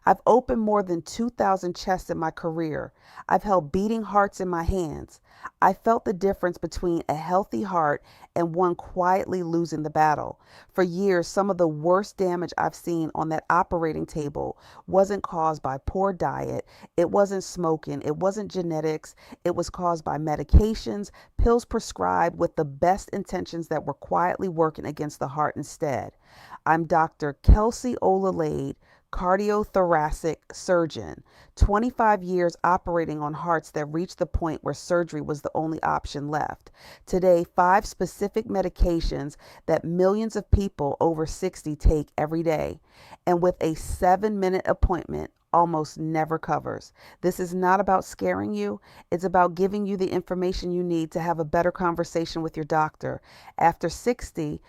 I've opened more than 2,000 chests in my career. I've held beating hearts in my hands. I felt the difference between a healthy heart and one quietly losing the battle. For years, some of the worst damage I've seen on that operating table wasn't caused by poor diet. It wasn't smoking. It wasn't genetics. It was caused by medications, pills prescribed with the best intentions that were quietly working against the heart instead. I'm Dr. Kelsey Ololade, cardio-thoracic surgeon, 25 years operating on hearts that reached the point where surgery was the only option left. Today, 5 specific medications that millions of people over 60 take every day, and with a 7-minute appointment, almost never covers. This is not about scaring you. It's about giving you the information you need to have a better conversation with your doctor. After 60,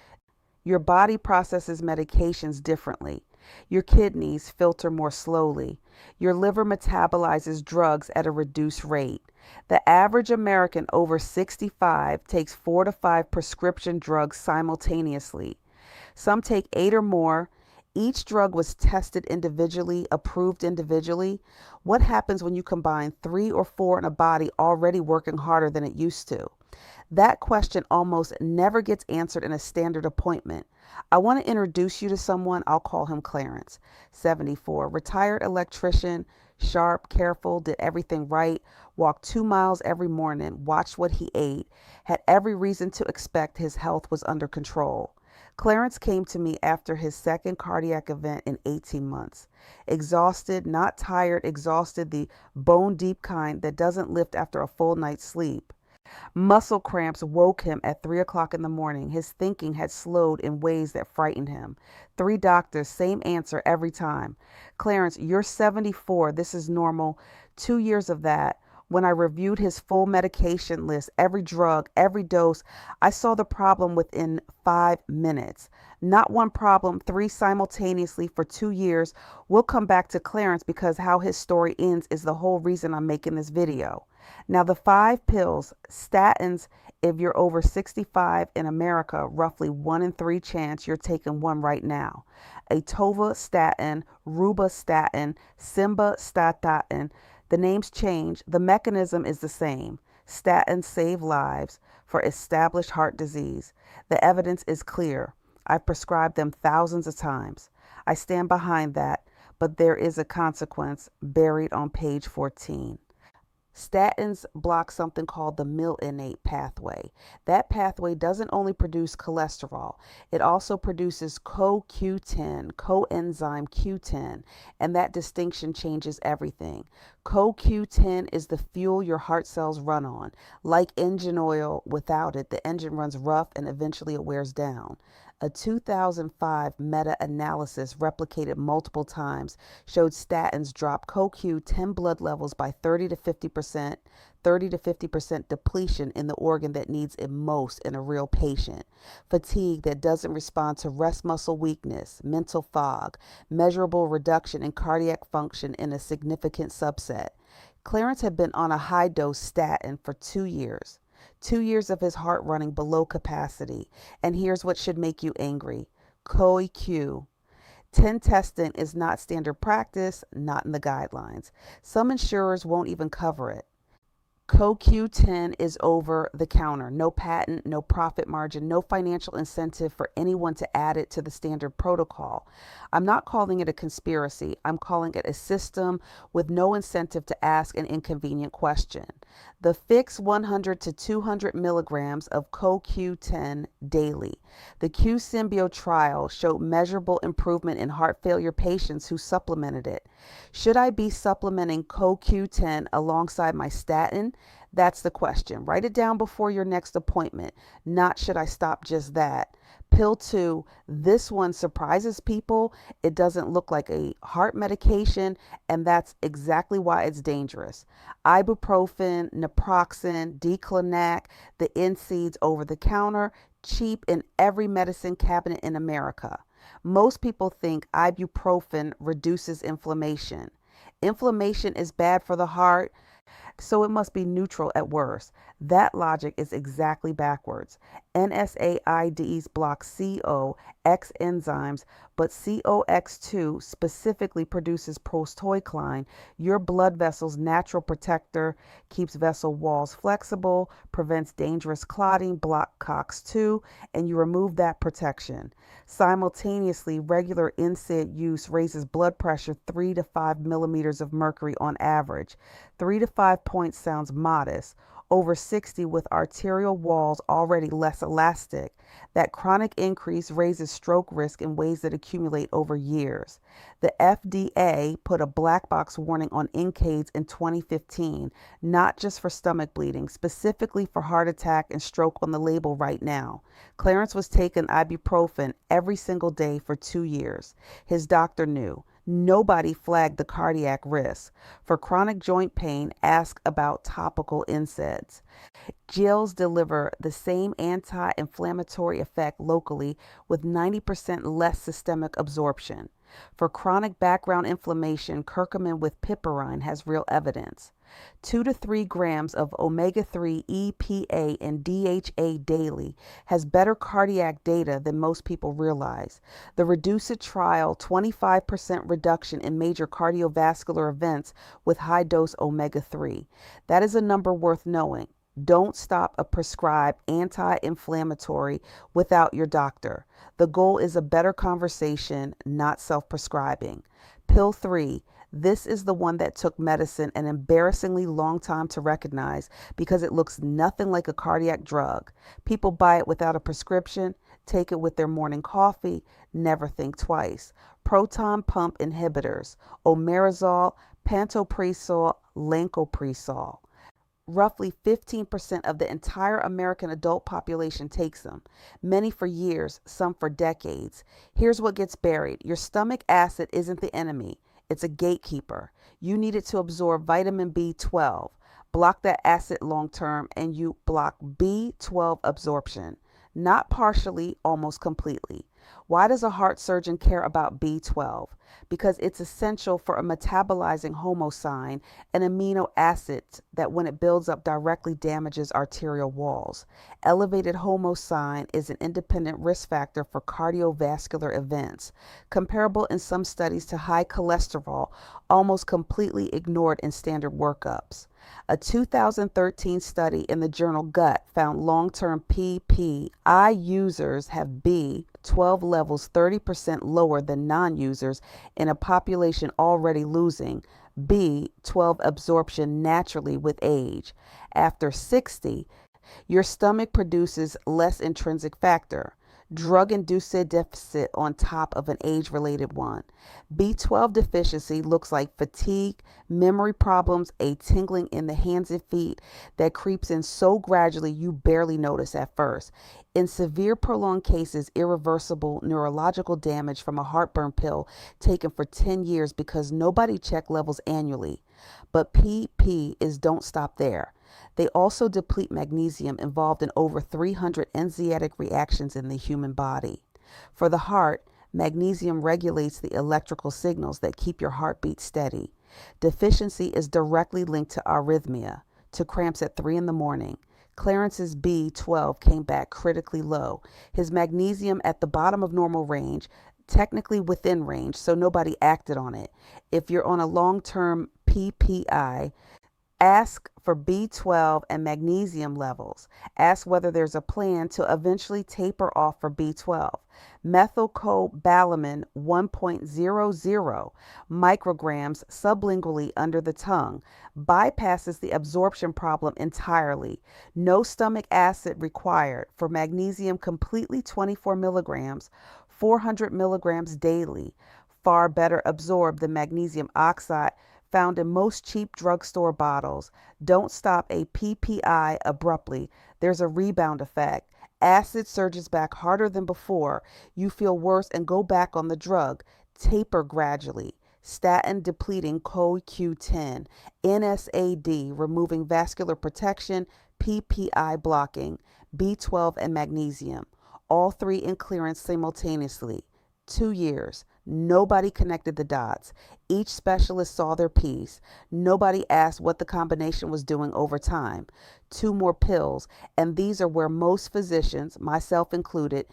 your body processes medications differently. Your kidneys filter more slowly. Your liver metabolizes drugs at a reduced rate. The average American over 65 takes 4 to 5 prescription drugs simultaneously. Some take 8 or more. Each drug was tested individually, approved individually. What happens when you combine 3 or 4 in a body already working harder than it used to? That question almost never gets answered in a standard appointment. I want to introduce you to someone. I'll call him Clarence, 74, retired electrician, sharp, careful, did everything right, walked 2 miles every morning, watched what he ate, had every reason to expect his health was under control. Clarence came to me after his second cardiac event in 18 months. Exhausted, not tired, exhausted, the bone deep kind that doesn't lift after a full night's sleep. Muscle cramps woke him at 3 o'clock in the morning. His thinking had slowed in ways that frightened him. 3 doctors, same answer every time. Clarence, you're 74. This is normal. 2 years of that. When I reviewed his full medication list, every drug, every dose, I saw the problem within 5 minutes. Not one problem, 3 simultaneously for 2 years. We'll come back to Clarence because how his story ends is the whole reason I'm making this video. Now, the 5 pills, statins, if you're over 65 in America, roughly 1 in 3 chance you're taking one right now. Atorvastatin, rosuvastatin, simvastatin. The names change. The mechanism is the same. Statins save lives for established heart disease. The evidence is clear. I've prescribed them thousands of times. I stand behind that, but there is a consequence buried on page 14. Statins block something called the myelinate pathway. That pathway doesn't only produce cholesterol, it also produces CoQ10, coenzyme Q10, and that distinction changes everything. CoQ10 is the fuel your heart cells run on. Like engine oil, without it, the engine runs rough and eventually it wears down. A 2005 meta-analysis replicated multiple times showed statins drop CoQ10 blood levels by 30 to 50% depletion in the organ that needs it most in a real patient. Fatigue that doesn't respond to rest muscle weakness, mental fog, measurable reduction in cardiac function in a significant subset. Clarence had been on a high-dose statin for 2 years. 2 years of his heart running below capacity. And here's what should make you angry. CoQ. 10 testing is not standard practice, not in the guidelines. Some insurers won't even cover it. CoQ10 is over the counter. No patent, no profit margin, no financial incentive for anyone to add it to the standard protocol. I'm not calling it a conspiracy. I'm calling it a system with no incentive to ask an inconvenient question. The fixed 100 to 200 milligrams of CoQ10 daily. The Q-Symbio trial showed measurable improvement in heart failure patients who supplemented it. Should I be supplementing CoQ10 alongside my statin? That's the question. Write it down before your next appointment. Not should I stop just that. Pill 2, this one surprises people. It doesn't look like a heart medication, and that's exactly why it's dangerous. Ibuprofen, naproxen, diclofenac, the NSAIDs over the counter, cheap in every medicine cabinet in America. Most people think ibuprofen reduces inflammation. Inflammation is bad for the heart, so it must be neutral at worst. That logic is exactly backwards. NSAIDs block COX enzymes, but COX2 specifically produces prostocycline, your blood vessel's natural protector, keeps vessel walls flexible, prevents dangerous clotting, blocks COX2, and you remove that protection. Simultaneously, regular NSAID use raises blood pressure 3 to 5 millimeters of mercury on average. 3 to 5 points sounds modest. Over 60 with arterial walls already less elastic. That chronic increase raises stroke risk in ways that accumulate over years. The FDA put a black box warning on NSAIDs in 2015, not just for stomach bleeding, specifically for heart attack and stroke on the label right now. Clarence was taking ibuprofen every single day for 2 years. His doctor knew. Nobody flagged the cardiac risk. For chronic joint pain, ask about topical NSAIDs. Gels deliver the same anti-inflammatory effect locally with 90% less systemic absorption. For chronic background inflammation, curcumin with piperine has real evidence. 2 to 3 grams of omega-3 EPA and DHA daily has better cardiac data than most people realize. The REDUCE-IT trial 25% reduction in major cardiovascular events with high-dose omega-3. That is a number worth knowing. Don't stop a prescribed anti-inflammatory without your doctor. The goal is a better conversation, not self-prescribing. Pill 3. This is the one that took medicine an embarrassingly long time to recognize because it looks nothing like a cardiac drug. People buy it without a prescription, take it with their morning coffee, never think twice. Proton Pump Inhibitors, omeprazole, pantoprazole, lansoprazole. Roughly 15% of the entire American adult population takes them, many for years, some for decades. Here's what gets buried. Your stomach acid isn't the enemy. It's a gatekeeper. You need it to absorb vitamin B12. Block that acid long term and you block B12 absorption. Not partially, almost completely. Why does a heart surgeon care about B12? Because it's essential for a metabolizing homocysteine, an amino acid that when it builds up directly damages arterial walls. Elevated homocysteine is an independent risk factor for cardiovascular events, comparable in some studies to high cholesterol, almost completely ignored in standard workups. A 2013 study in the journal Gut found long-term PPI users have B12 levels 30% lower than non-users in a population already losing B12 absorption naturally with age. After 60, your stomach produces less intrinsic factor, drug-induced deficit on top of an age-related one. B12 deficiency looks like fatigue, memory problems, a tingling in the hands and feet that creeps in so gradually you barely notice at first. In severe prolonged cases, irreversible neurological damage from a heartburn pill taken for 10 years because nobody checked levels annually. But PP is don't stop there. They also deplete magnesium, involved in over 300 enzymatic reactions in the human body. For the heart, magnesium regulates the electrical signals that keep your heartbeat steady. Deficiency is directly linked to arrhythmia, to cramps at 3 in the morning. Clarence's B12 came back critically low. His magnesium at the bottom of normal range, technically within range, so nobody acted on it. If you're on a long-term PPI, ask for B12 and magnesium levels. Ask whether there's a plan to eventually taper off for B12. Methylcobalamin 1.00 micrograms sublingually under the tongue bypasses the absorption problem entirely. No stomach acid required. For magnesium, completely 24 milligrams, 400 milligrams daily. Far better absorbed than magnesium oxide found in most cheap drugstore bottles. Don't stop a PPI abruptly. There's a rebound effect. Acid surges back harder than before. You feel worse and go back on the drug. Taper gradually. Statin depleting CoQ10, NSAID removing vascular protection, PPI blocking, B12 and magnesium. All three in clearance simultaneously. 2 years. Nobody connected the dots. Each specialist saw their piece. Nobody asked what the combination was doing over time. 2 more pills, and these are where most physicians, myself included,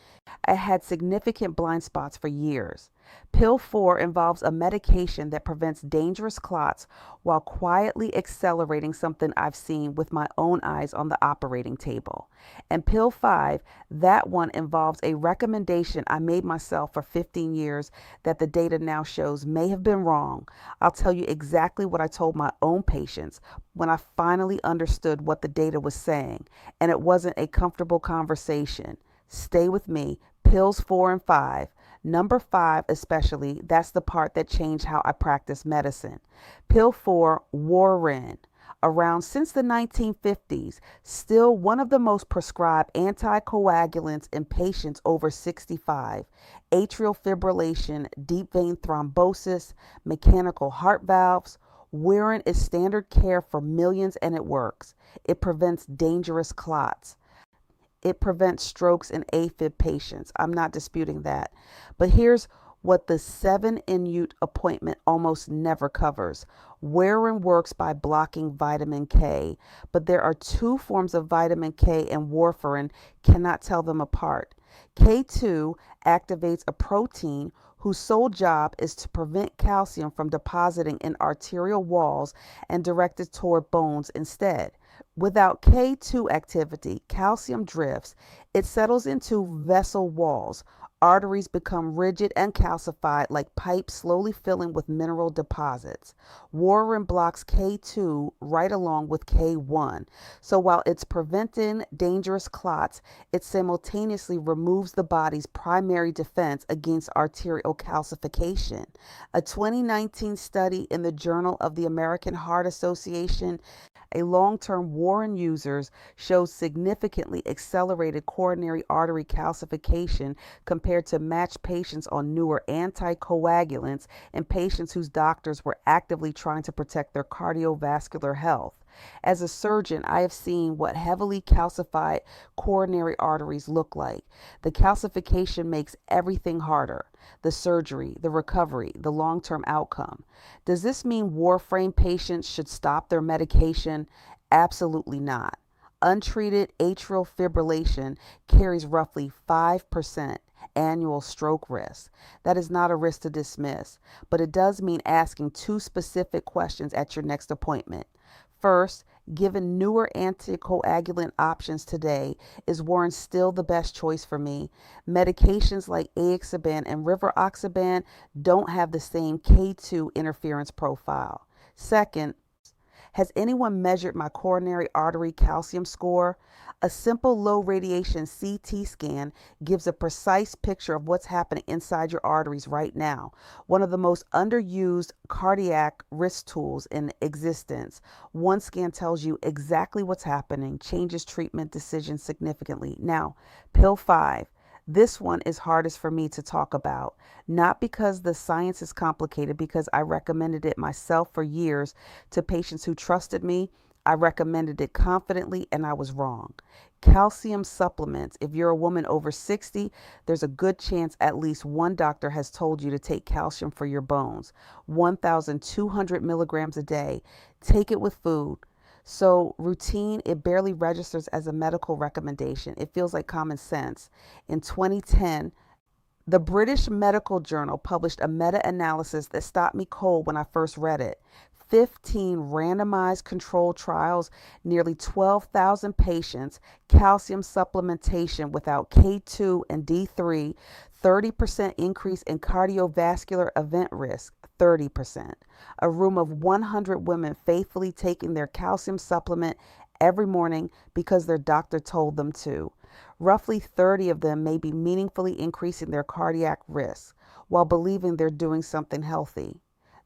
I had significant blind spots for years. Pill 4 involves a medication that prevents dangerous clots while quietly accelerating something I've seen with my own eyes on the operating table. And pill 5, that one involves a recommendation I made myself for 15 years that the data now shows may have been wrong. I'll tell you exactly what I told my own patients when I finally understood what the data was saying, and it wasn't a comfortable conversation. Stay with me. Pills 4 and 5. Number 5 especially, that's the part that changed how I practice medicine. Pill 4, Warfarin. Around since the 1950s, still one of the most prescribed anticoagulants in patients over 65. Atrial fibrillation, deep vein thrombosis, mechanical heart valves. Warfarin is standard care for millions and it works. It prevents dangerous clots. It prevents strokes in AFib patients. I'm not disputing that. But here's what the 7-minute appointment almost never covers. Warfarin works by blocking vitamin K, but there are 2 forms of vitamin K and warfarin, cannot tell them apart. K2 activates a protein whose sole job is to prevent calcium from depositing in arterial walls and direct it toward bones instead. Without K2 activity, calcium drifts. It settles into vessel walls. Arteries become rigid and calcified like pipes slowly filling with mineral deposits. Warfarin blocks K2 right along with K1. So while it's preventing dangerous clots, it simultaneously removes the body's primary defense against arterial calcification. A 2019 study in the Journal of the American Heart Association, a long-term Warfarin users shows significantly accelerated coronary artery calcification compared to matched patients on newer anticoagulants and patients whose doctors were actively trying to protect their cardiovascular health. As a surgeon, I have seen what heavily calcified coronary arteries look like. The calcification makes everything harder. The surgery, the recovery, the long-term outcome. Does this mean Warfarin patients should stop their medication? Absolutely not. Untreated atrial fibrillation carries roughly 5% annual stroke risk. That is not a risk to dismiss, but it does mean asking 2 specific questions at your next appointment. First, given newer anticoagulant options today, is Warfarin still the best choice for me? Medications like apixaban and rivaroxaban don't have the same K2 interference profile. Second, has anyone measured my coronary artery calcium score? A simple low radiation CT scan gives a precise picture of what's happening inside your arteries right now. One of the most underused cardiac risk tools in existence. One scan tells you exactly what's happening, changes treatment decisions significantly. Now, pill 5. This one is hardest for me to talk about, not because the science is complicated, because I recommended it myself for years to patients who trusted me. I recommended it confidently and I was wrong. Calcium supplements. If you're a woman over 60, there's a good chance at least one doctor has told you to take calcium for your bones. 1,200 milligrams a day. Take it with food. So routine, it barely registers as a medical recommendation. It feels like common sense. In 2010, the British Medical Journal published a meta-analysis that stopped me cold when I first read it. 15 randomized controlled trials, nearly 12,000 patients, calcium supplementation without K2 and D3, 30% increase in cardiovascular event risk, 30%. A room of 100 women faithfully taking their calcium supplement every morning because their doctor told them to. Roughly 30 of them may be meaningfully increasing their cardiac risk while believing they're doing something healthy.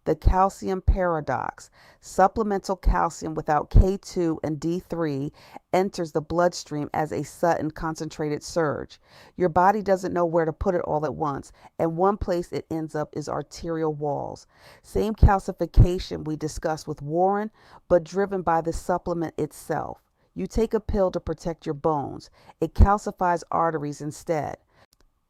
The calcium paradox. Supplemental calcium without K2 and D3 enters the bloodstream as a sudden concentrated surge. Your body doesn't know where to put it all at once, and one place it ends up is arterial walls. Same calcification we discussed with Warfarin, but driven by the supplement itself. You take a pill to protect your bones. It calcifies arteries instead.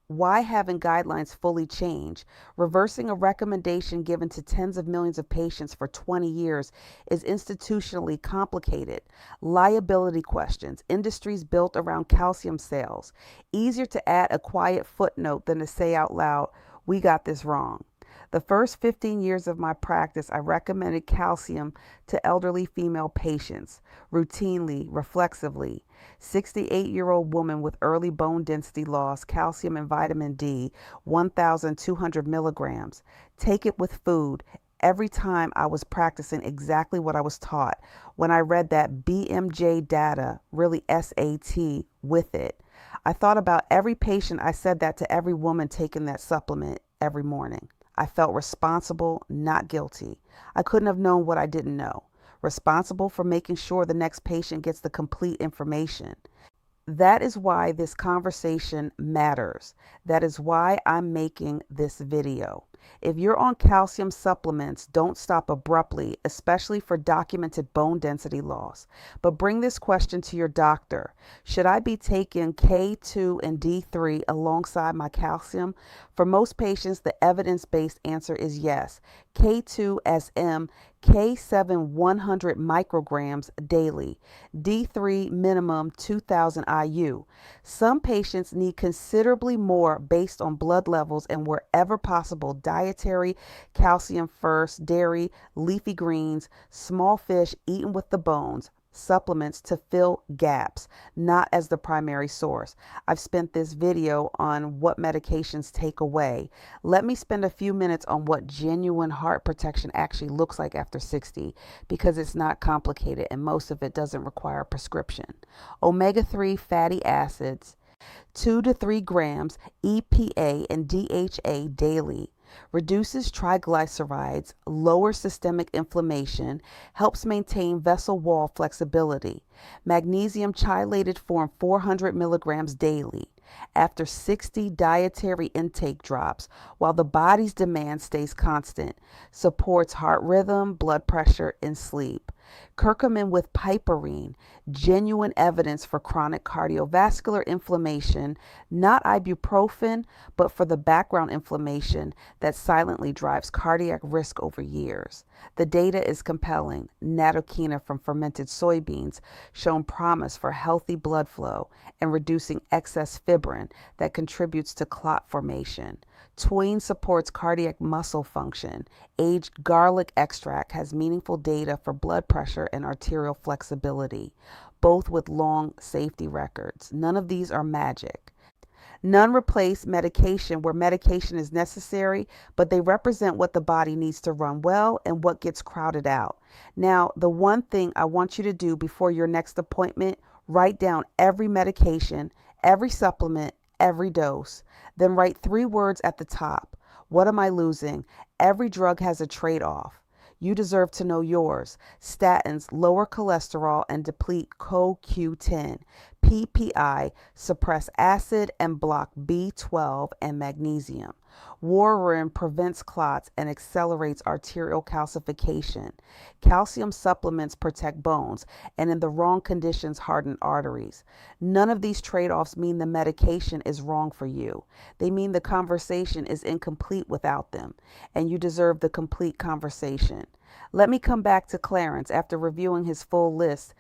Why haven't guidelines fully changed? Reversing a recommendation given to tens of millions of patients for 20 years is institutionally complicated. Liability questions, industries built around calcium sales. Easier to add a quiet footnote than to say out loud, we got this wrong. The first 15 years of my practice, I recommended calcium to elderly female patients, routinely, reflexively. 68-year-old woman with early bone density loss, calcium and vitamin D, 1,200 milligrams. Take it with food. Every time I was practicing exactly what I was taught. When I read that BMJ data, really SAT, with it, I thought about every patient. I said that to every woman taking that supplement every morning. I felt responsible, not guilty. I couldn't have known what I didn't know. Responsible for making sure the next patient gets the complete information. That is why this conversation matters. That is why I'm making this video. If you're on calcium supplements, don't stop abruptly, especially for documented bone density loss. But bring this question to your doctor. Should I be taking K2 and D3 alongside my calcium? For most patients, the evidence-based answer is yes. K2 SM, K7 100 micrograms daily, D3 minimum 2000 IU. Some patients need considerably more based on blood levels and wherever possible, dietary, calcium first, dairy, leafy greens, small fish eaten with the bones, supplements to fill gaps, not as the primary source. I've spent this video on what medications take away. Let me spend a few minutes on what genuine heart protection actually looks like after 60, because it's not complicated and most of it doesn't require a prescription. Omega-3 fatty acids, 2 to 3 grams EPA and DHA daily. Reduces triglycerides, lowers systemic inflammation, helps maintain vessel wall flexibility. Magnesium chelated form 400 milligrams daily. After 60 dietary intake drops, while the body's demand stays constant, supports heart rhythm, blood pressure, and sleep. Curcumin with piperine, genuine evidence for chronic cardiovascular inflammation, not ibuprofen, but for the background inflammation that silently drives cardiac risk over years. The data is compelling. Nattochena from fermented soybeans shown promise for healthy blood flow and reducing excess fibrin that contributes to clot formation. Tween supports cardiac muscle function. Aged garlic extract has meaningful data for blood pressure and arterial flexibility, both with long safety records. None of these are magic. None replace medication where medication is necessary, but they represent what the body needs to run well and what gets crowded out. Now, the one thing I want you to do before your next appointment, write down every medication, every supplement, every dose. Then write 3 words at the top. What am I losing? Every drug has a trade-off. You deserve to know yours. Statins lower cholesterol and deplete CoQ10. PPI suppress acid and block B12 and magnesium. Warfarin prevents clots and accelerates arterial calcification. Calcium supplements protect bones and in the wrong conditions harden arteries. None of these trade-offs mean the medication is wrong for you. They mean the conversation is incomplete without them, and you deserve the complete conversation. Let me come back to Clarence after reviewing his full list.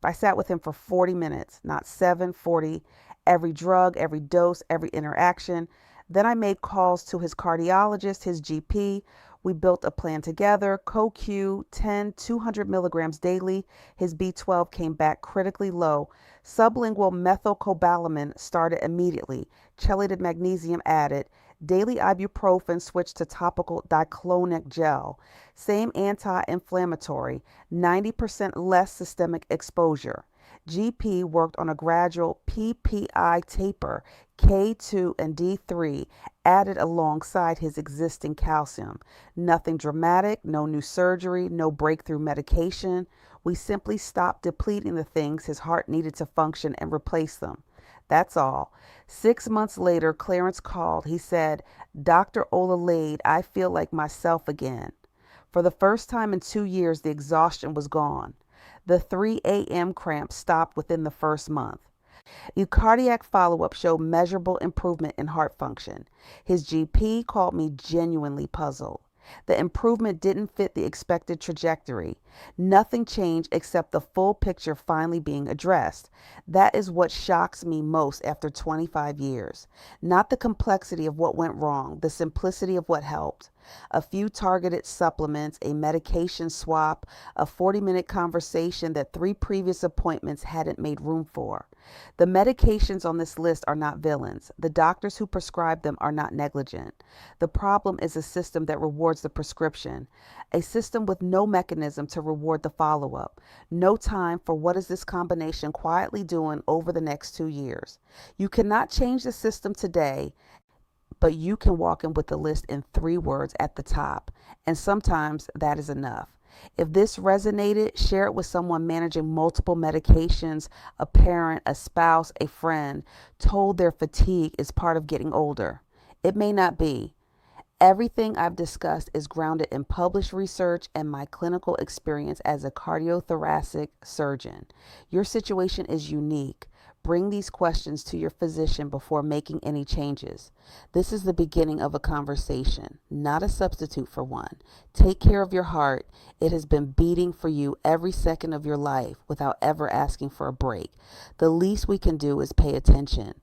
I sat with him for 40 minutes, not 7, 40, every drug, every dose, every interaction. Then I made calls to his cardiologist, his GP. We built a plan together. CoQ 10, 200 milligrams daily. His B12 came back critically low. Sublingual methylcobalamin started immediately. Chelated magnesium added. Daily ibuprofen switched to topical diclonic gel. Same anti-inflammatory, 90% less systemic exposure. GP worked on a gradual PPI taper, K2 and D3 added alongside his existing calcium. Nothing dramatic, no new surgery, no breakthrough medication. We simply stopped depleting the things his heart needed to function and replaced them. That's all. 6 months later, Clarence called. He said, "Dr. Ololade, I feel like myself again." For the first time in 2 years, the exhaustion was gone. The 3 a.m. cramps stopped within the first month. A cardiac follow-up showed measurable improvement in heart function. His GP called me genuinely puzzled. The improvement didn't fit the expected trajectory. Nothing changed except the full picture finally being addressed. That is what shocks me most after 25 years. Not the complexity of what went wrong, the simplicity of what helped. A few targeted supplements, a medication swap, a 40-minute conversation that 3 previous appointments hadn't made room for. The medications on this list are not villains. The doctors who prescribe them are not negligent. The problem is a system that rewards the prescription, a system with no mechanism to reward the follow-up, no time for what is this combination quietly doing over the next 2 years. You cannot change the system today, but you can walk in with the list in 3 words at the top, and sometimes that is enough. If this resonated, share it with someone managing multiple medications, a parent, a spouse, a friend, told their fatigue is part of getting older. It may not be. Everything I've discussed is grounded in published research and my clinical experience as a cardio-thoracic surgeon. Your situation is unique. Bring these questions to your physician before making any changes. This is the beginning of a conversation, not a substitute for one. Take care of your heart. It has been beating for you every second of your life without ever asking for a break. The least we can do is pay attention.